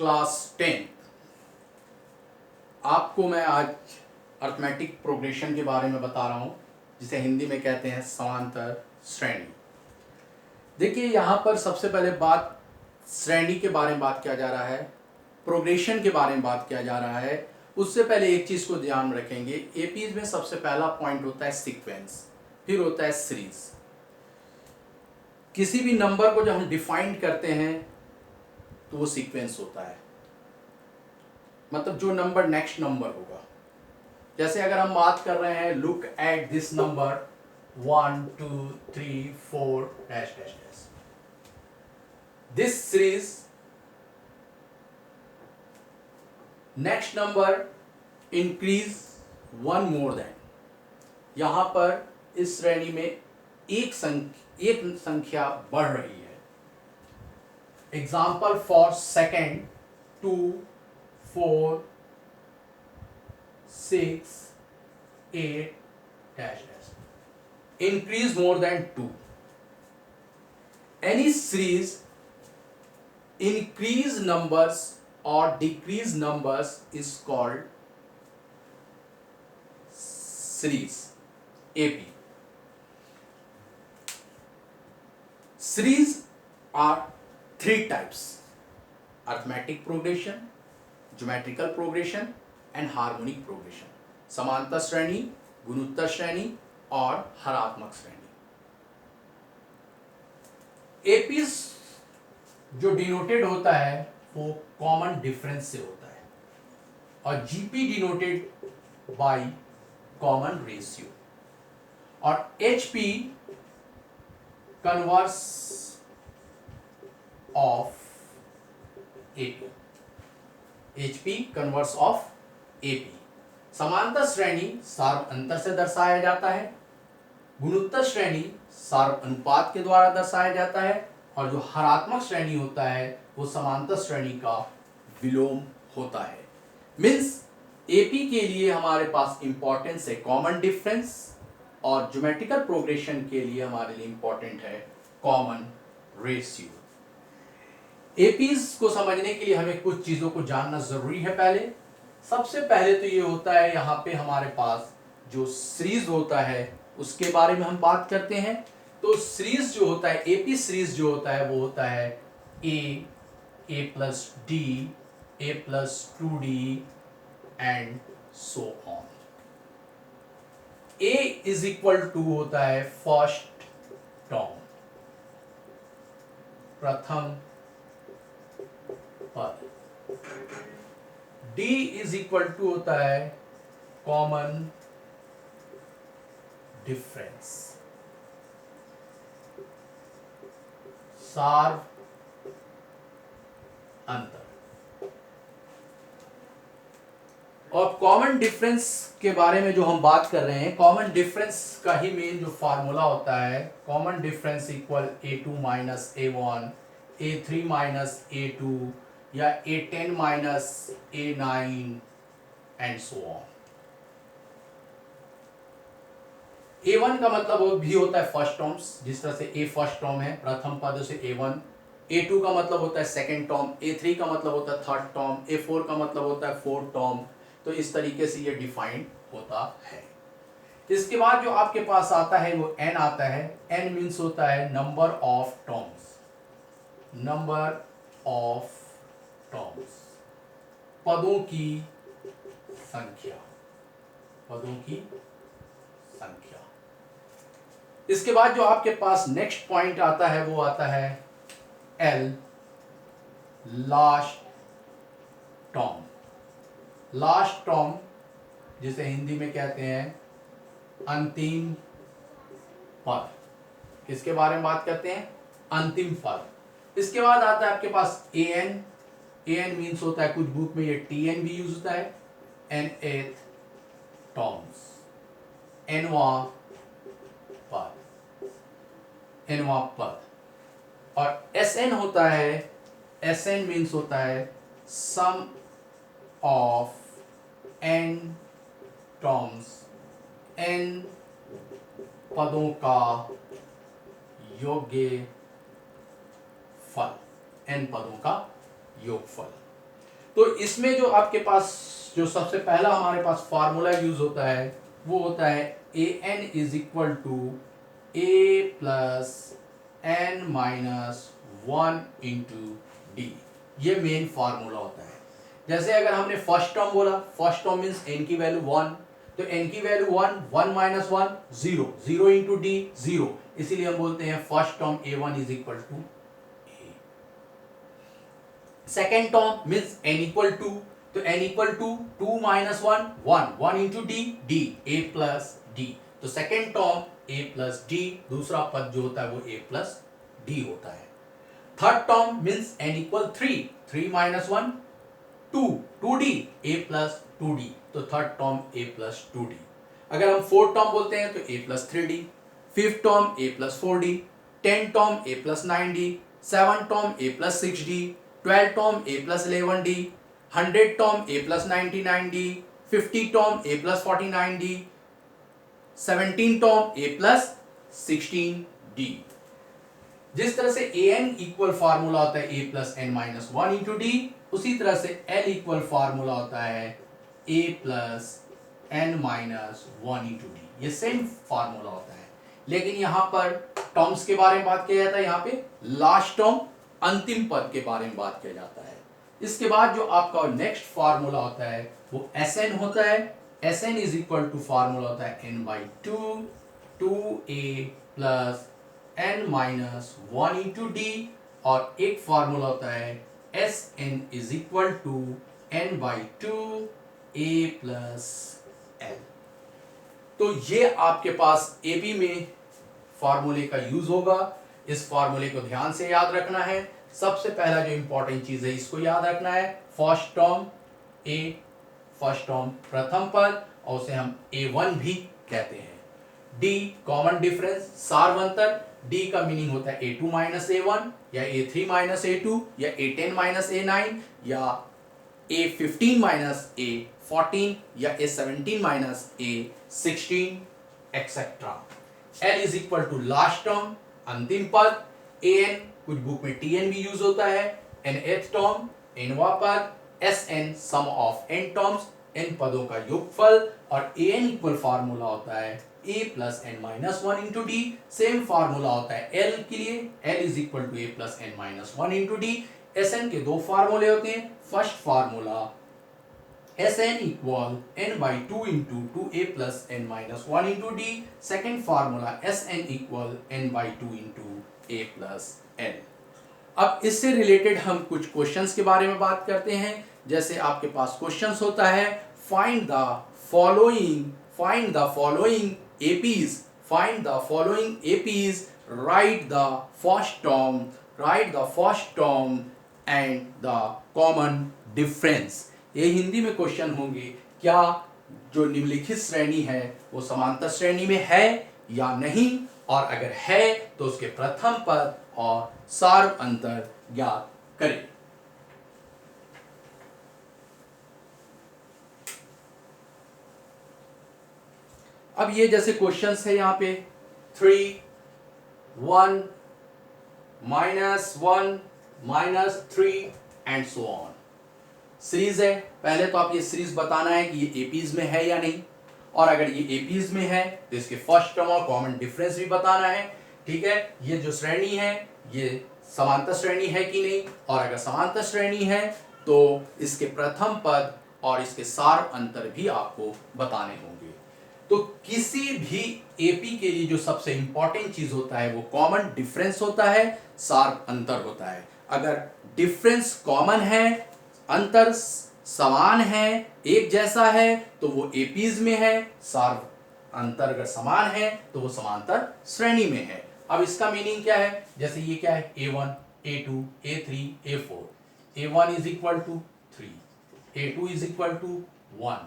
Class 10 आपको मैं आज अर्थमेटिक प्रोग्रेशन के बारे में बता रहा हूँ, जिसे हिंदी में कहते हैं समांतर श्रेणी। देखिए, यहाँ पर सबसे पहले बात श्रेणी के बारे में बात किया जा रहा है, प्रोग्रेशन के बारे में बात किया जा रहा है। उससे पहले एक चीज़ को ध्यान में रखेंगे, एपीज में सबसे पहला पॉइंट होता है सीक्वेंस, फिर होता है सीरीज। किसी भी नंबर को जब हम डिफाइन करते हैं तो वो सीक्वेंस होता है, मतलब जो नंबर नेक्स्ट नंबर होगा। जैसे अगर हम बात कर रहे हैं, look at this number 1 2 3 4 dash dash dash, this series next number increase 1 more than. यहां पर इस श्रेणी में एक संख्या बढ़ रही है। Example for second 2 4 6 8 dash dash, increase more than 2. Any series increase numbers or decrease numbers is called series, AP. Series are 3 types: arithmetic progression, geometrical progression and harmonic progression. समांतर श्रेणी, गुणोत्तर श्रेणी और हरात्मक श्रेणी। एपीज जो डिनोटेड होता है वो कॉमन डिफरेंस से होता है, और GP denoted by common ratio, और HP converse of AP. HP converse of AP। समांतर श्रेणी सार्व अंतर से दर्शाया जाता है, गुणोत्तर श्रेणी सार्व अनुपात के द्वारा दर्शाया जाता है, और जो हरात्मक श्रेणी होता है वो समांतर श्रेणी का विलोम होता है। मीन्स AP के लिए हमारे पास इंपॉर्टेंस है कॉमन डिफरेंस, और ज्योमेट्रिकल प्रोग्रेशन के लिए हमारे लिए इंपॉर्टेंट है कॉमन रेशियो। एपीज को समझने के लिए हमें कुछ चीजों को जानना जरूरी है। पहले सबसे पहले तो ये होता है, यहाँ पे हमारे पास जो सीरीज होता है उसके बारे में हम बात करते हैं। तो सीरीज जो होता है, एपी सीरीज जो होता है वो होता है a plus d, a plus 2d and so on. A is equal to होता है फर्स्ट टर्म, प्रथम पद। D इज इक्वल टू होता है कॉमन डिफरेंस, सार्व अंतर। और कॉमन डिफरेंस के बारे में जो हम बात कर रहे हैं, कॉमन डिफरेंस का ही मेन जो फार्मूला होता है, common difference equal A2 minus A1, A3 minus A2 या A10 minus A9 and so on. A1 का मतलब भी होता है फर्स्ट टर्म्स, जिस तरह से A फर्स्ट टर्म है, प्रथम पद से A1। A2 का मतलब होता है सेकंड टर्म, A3 का मतलब होता है थर्ड टर्म, A4 का मतलब होता है फोर्थ टर्म। तो इस तरीके से ये डिफाइंड होता है। इसके बाद जो आपके पास आता है वो n आता है। n मीन्स होता है number of terms, number of terms, पदों की संख्या, पदों की संख्या। इसके बाद जो आपके पास नेक्स्ट पॉइंट आता है वो आता है L, last term. Last term जिसे हिंदी में कहते हैं अंतिम पद, किसके बारे में बात करते हैं? अंतिम पद। इसके बाद आता है आपके पास an। an मीन्स होता है, कुछ बुक में ये tn भी यूज होता है, nth टर्म्स, nवां पद, nवां पद। और sn होता है, sn मीन्स होता है सम ऑफ n टर्म्स, n पदों का योग्य फल, n पदों का योगफल। तो इसमें जो आपके पास जो सबसे पहला हमारे पास फार्मूला यूज होता है वो होता है a n is equal to A plus n minus one into d. ये मेन फार्मूला होता है। जैसे अगर हमने फर्स्ट टर्म बोला, फर्स्ट टर्म मीन्स एन की वैल्यू वन, तो एन की value one, one minus one zero, zero into d zero, इसीलिए हम बोलते हैं first term a one is equal to. Second term means n equal to, तो n equal to two minus one, one, one into d, d a plus d, तो second term a plus d, दूसरा पद जो होता है वो a plus d होता है। Third term means n equal three, three minus one two, two d a plus two d, तो third term a plus two d. अगर हम फोर्थ टर्म बोलते हैं तो a plus three d, fifth term a plus four d, ten term a plus nine d, seven term a plus six d, 12 term a plus 11d, 100 term a plus 99d, 50 term a plus 49d, 17 term a plus 16d। जिस तरह से a n equal formula होता है a plus n minus one into D, उसी तरह से l equal formula होता है a plus n minus one into d. ये सेम फार्मूला होता है, लेकिन यहां पर टर्म्स के बारे में बात किया जाता है, यहां पे लास्ट टर्म अंतिम पद के बारे में बात किया जाता है। इसके बाद जो आपका नेक्स्ट फार्मूला होता है वो Sn होता है। Sn is equal to formula होता है n by two, two A plus n minus one into D, और एक फार्मूला होता है Sn is equal to n by two A plus l। तो ये आपके पास एपी में फार्मूले का यूज होगा। इस फार्मूले को ध्यान से याद रखना है। सबसे पहला जो इंपॉर्टेंट चीज है इसको याद रखना है, फर्स्ट टर्म ए, फर्स्ट टर्म प्रथम पद, और उसे हम a1 भी कहते हैं। डी कॉमन डिफरेंस, सार्वंतर, डी का मीनिंग होता है a2 माइनस a1 या a3 माइनस a2 या a10 माइनस a9 या a15 माइनस a14 या a17 माइनस a16 एक्सेट्रा। l is equal to last term अंतिम पद, an कुछ बुक में tn भी यूज होता है, nth टर्म, nवां पद, sn sum of n terms, n पदों का योगफल, और an इक्वल फार्मूला होता है a plus n minus one into D. Same formula होता है l के लिए, l is equal to a plus n minus one into D. sn के दो फार्मूले होते हैं, first formula Sn equal n by two into two A plus n minus one into D, second formula Sn equal n by two into A plus n। अब इससे related हम कुछ questions के बारे में बात करते हैं। जैसे आपके पास क्वेश्चंस होता है, find the following, find the following APs, find the following APs, right the first term, right the first term and the common difference. ये हिंदी में क्वेश्चन होंगे, क्या जो निम्नलिखित श्रेणी है वो समांतर श्रेणी में है या नहीं, और अगर है तो उसके प्रथम पद और सार्व अंतर ज्ञात करें। अब ये जैसे क्वेश्चंस है यहाँ पे 3, 1, -1, -3 एंड सो ऑन। सीरीज है, पहले तो आप ये सीरीज बताना है कि ये एपीज में है या नहीं, और अगर ये एपीज में है तो इसके फर्स्ट टर्म और कॉमन डिफरेंस भी बताना है। ठीक है, ये जो श्रेणी है ये समांतर श्रेणी है कि नहीं, और अगर समांतर श्रेणी है तो इसके प्रथम पद और इसके सार अंतर भी आपको बताने होंगे। तो किसी भी एपी के लिए जो सबसे इंपॉर्टेंट चीज होता है वो कॉमन डिफरेंस होता है, सार अंतर होता है। अगर डिफरेंस कॉमन है, अंतर समान है, एक जैसा है, तो वो एपीज में है। सार अंतर अगर समान है तो वो समांतर श्रेणी में है। अब इसका मीनिंग क्या है, जैसे ये क्या है, a1, a2, a3, a4, a1 is equal to 3, a2 is equal to 1,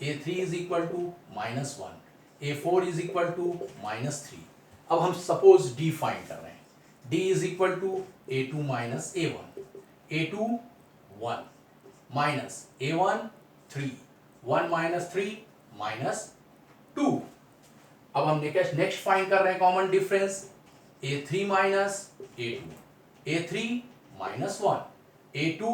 a3 is equal to -1, a4 is equal to -3। अब हम सपोज d फाइंड कर रहे हैं, d is equal to a2 minus a1, a2 1 minus a1 3, 1 minus 3 -2। अब हम next find कर रहे हैं common difference, a3 minus a2, a3 -1, a2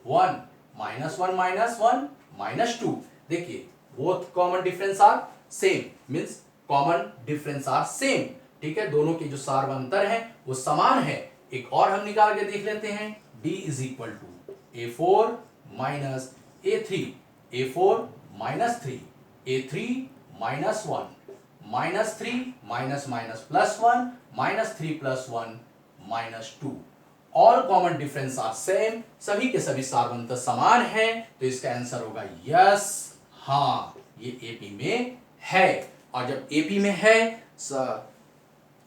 1 -1 -2। देखिए both common difference are same, means common difference are same. ठीक है, दोनों के जो सार्वंतर है वो समान है। एक और हम निकाल के देख लेते हैं, d is equal to a4 minus a3, a4 minus 3, a3 minus 1, minus 3 minus minus plus 1, minus 3 plus 1 minus 2। All common difference are same, सभी के सभी सार्वंतर समान हैं, तो इसका आंसर होगा यस, हाँ ये एपी में है। और जब एपी में है,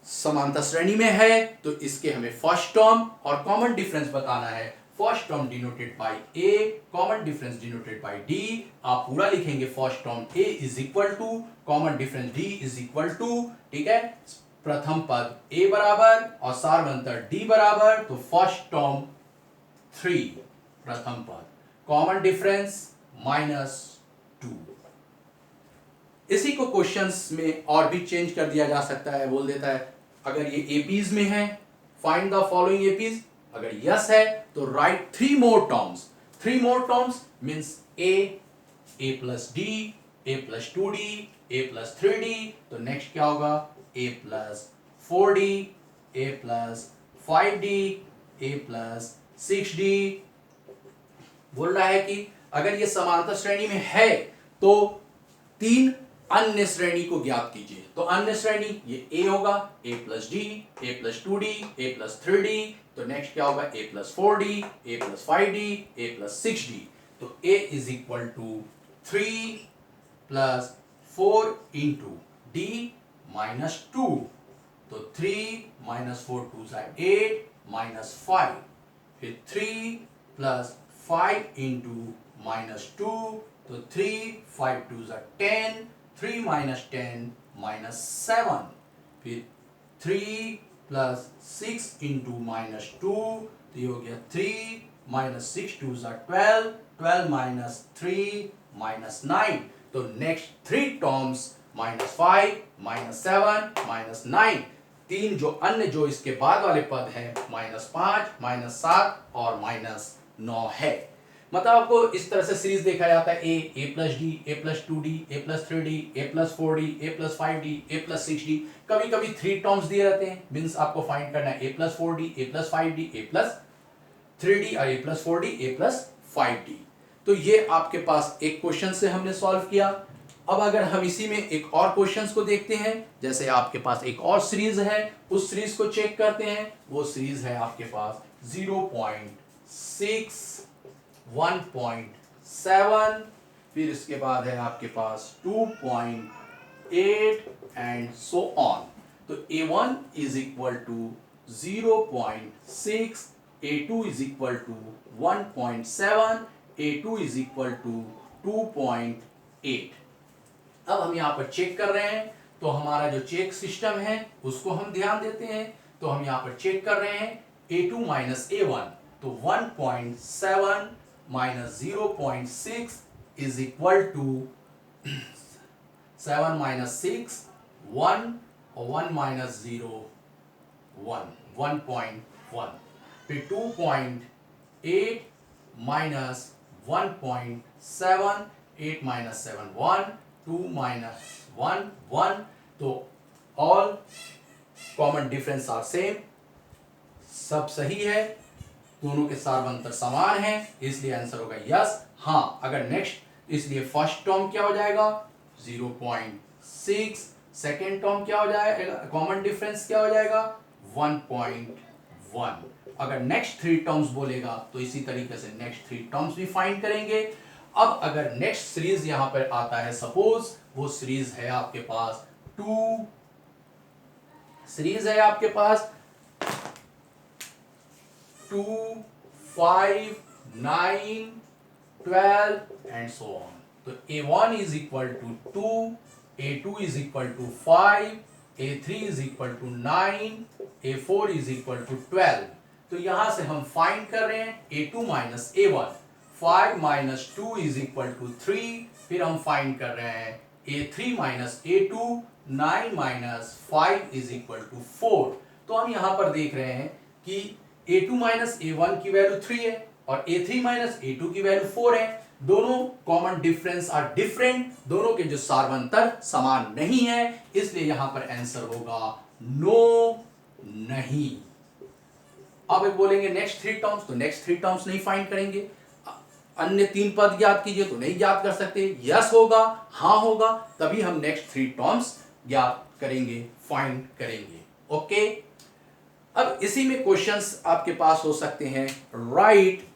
समांतर श्रेणी में है, तो इसके हमें फर्स्ट टर्म और कॉमन डिफरेंस बताना है। First term denoted by A, common difference denoted by D. आप पूरा लिखेंगे, first term A is equal to common difference D is equal to, ठीक है, प्रथम पद ए बराबर और सार्वंतर डी बराबर, तो फर्स्ट टर्म 3 प्रथम पद, कॉमन डिफरेंस -2। इसी को क्वेश्चंस में और भी चेंज कर दिया जा सकता है, बोल देता है अगर ये एपीज में है, फाइंड द फॉलोइंग एपीज। अगर यस है तो right 3 more terms. 3 more terms means a plus D, a plus 2d, a plus 3d, तो नेक्स्ट क्या होगा a plus 4d, a plus 5d, a plus 6d। बोल रहा है कि अगर ये समांतर श्रेणी में है तो 3 अन्य श्रेणी को ज्ञात कीजिए। तो अन्य श्रेणी ये a होगा, a plus D, a plus 2d, a plus 3d, तो नेक्स्ट क्या होगा a plus 4d, a plus 5d, a plus 6d। तो a is equal to 3 plus 4 into d minus 2, तो 3 माइनस 4 2 8 माइनस 5, फिर 3 प्लस 5 इंटू माइनस 2, तो 3 5 2 10, 3 minus 10 minus 7, फिर 3 plus 6 into minus 2, तो ये हो गया 3 माइनस 6 2 12, 12 माइनस 3 माइनस 9। तो नेक्स्ट 3 टर्म्स -5 -7 -9, 3 जो अन्य जो इसके बाद वाले पद हैं -5 -7 और -9 है। मतलब आपको इस तरह से सीरीज देखा जाता है a plus D, a plus 2d, a plus 3d, a plus 4d, a plus 5d, a plus 6d। कभी कभी 3 टर्म्स दिए रहते हैं, मींस आपको फाइंड करना है a plus 4d, a plus 5d, a plus 3d और a plus 4d, a plus 5d। तो ये आपके पास एक क्वेश्चन से हमने सॉल्व किया। अब अगर हम इसी में एक और क्वेश्चंस को देखते हैं, जैसे आपके पास एक और सीरीज है, उस सीरीज को चेक करते हैं। वो सीरीज है आपके पास 0.6, 1.7, फिर इसके बाद है आपके पास 2.8 एंड सो ऑन। तो a1 is equal to 0.6, a2 is equal to 1.7, a2 is equal to 2.8। अब हम यहाँ पर चेक कर रहे हैं, तो हमारा जो चेक सिस्टम है उसको हम ध्यान देते हैं। तो हम यहाँ पर चेक कर रहे हैं a2 माइनस a1, तो 1.7 minus 0.6 is equal to 7 minus 6 1 और 1 माइनस 0 1, 1.1, फिर 2.8 माइनस 1.7, 8 माइनस 7 1, 2 माइनस 1 1। तो all common difference are same, सब सही है, दोनों के सार्वंतर समान हैं, इसलिए आंसर होगा यस। हाँ, अगर नेक्स्ट, इसलिए फर्स्ट टर्म क्या हो जाएगा 0.6, सेकेंड टर्म क्या हो जाएगा, कॉमन डिफरेंस क्या हो जाएगा 1.1। अगर नेक्स्ट 3 टर्म्स बोलेगा तो इसी तरीके से नेक्स्ट 3 टर्म्स भी फाइंड करेंगे। अब अगर नेक्स्ट सीरीज यहां पर आता है, सपोज वो सीरीज है आपके पास 2, सीरीज है आपके पास 2, 5, 9, 12 एंड सो ऑन। तो a1 is equal to 2, a2 is equal to 5, a3 is equal to 9, a4 is equal to 12। तो यहां से हम फाइंड कर रहे हैं a2 minus a1, 5 minus 2 is equal to 3, फिर हम फाइंड कर रहे हैं a3 minus a2, 9 minus 5 is equal to 4। तो हम यहां पर देख रहे हैं कि a2 माइनस a1 की वैल्यू 3 है और a3 माइनस a2 की वैल्यू 4 है। दोनों कॉमन डिफरेंस आर डिफरेंट, दोनों के जो सार्वंतर समान नहीं है, इसलिए यहां पर आंसर होगा नो, नहीं। अब एक बोलेंगे नेक्स्ट थ्री टर्म्स, तो नेक्स्ट थ्री टर्म्स नहीं फाइंड करेंगे। अन्य 3 पद ज्ञात कीजिए, तो नहीं ज्ञात कर सकते। यस होगा, हाँ होगा, तभी हम नेक्स्ट 3 टर्म्स ज्ञात करेंगे, फाइंड करेंगे। ओके, अब इसी में क्वेश्चंस आपके पास हो सकते हैं। Write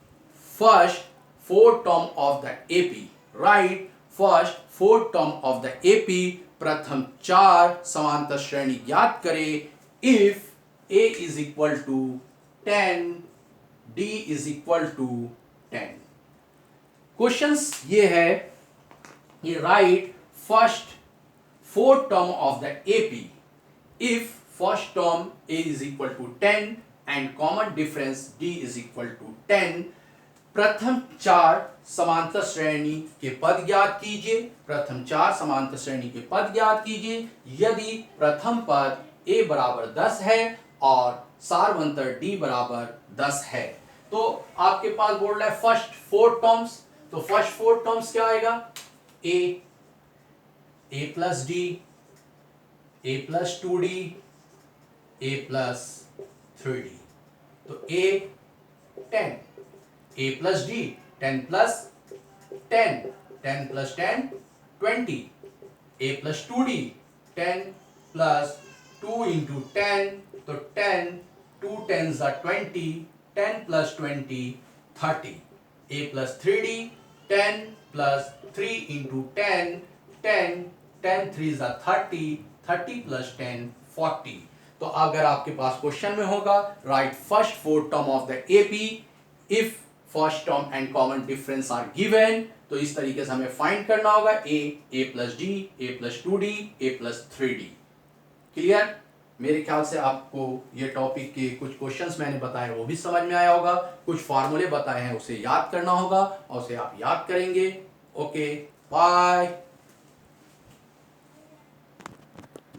first 4 term of the AP, write first 4 term of the AP, प्रथम 4 समांतर श्रेणी ज्ञात करें। If a is equal to 10, d is equal to 10। Questions ये है, ये write first 4 term of the AP if first term a is equal to 10 and common difference d is equal to 10। प्रथम 4 समांतर श्रेणी के पद ज्ञात कीजिए, प्रथम 4 समांतर श्रेणी के पद ज्ञात कीजिए यदि प्रथम पद a बराबर 10 है और सार्वंतर d बराबर 10 है। तो आपके पास बोल रहा है फर्स्ट 4 टर्म्स, तो फर्स्ट 4 टर्म्स क्या आएगा? a plus d, a plus 2d, a plus 3d। तो a 10, a plus d 10 plus 10, 10 plus 10 20, a plus 2d 10 plus 2 into 10, तो 10, 2 10s are 20, 10 plus 20 30, a plus 3d 10 plus 3 into 10, 10, 10 3s are 30, 30 plus 10 40। तो अगर आपके पास question में होगा write first 4 term of the AP if first term and common difference are given, तो इस तरीके से हमें फाइंड करना होगा a plus D, a plus 2d, a plus 3d। Clear? मेरे ख्याल से आपको ये टॉपिक के कुछ क्वेश्चंस मैंने बताए वो भी समझ में आया होगा, कुछ फार्मूले बताए हैं उसे याद करना होगा और उसे आप याद करेंगे। Okay, bye.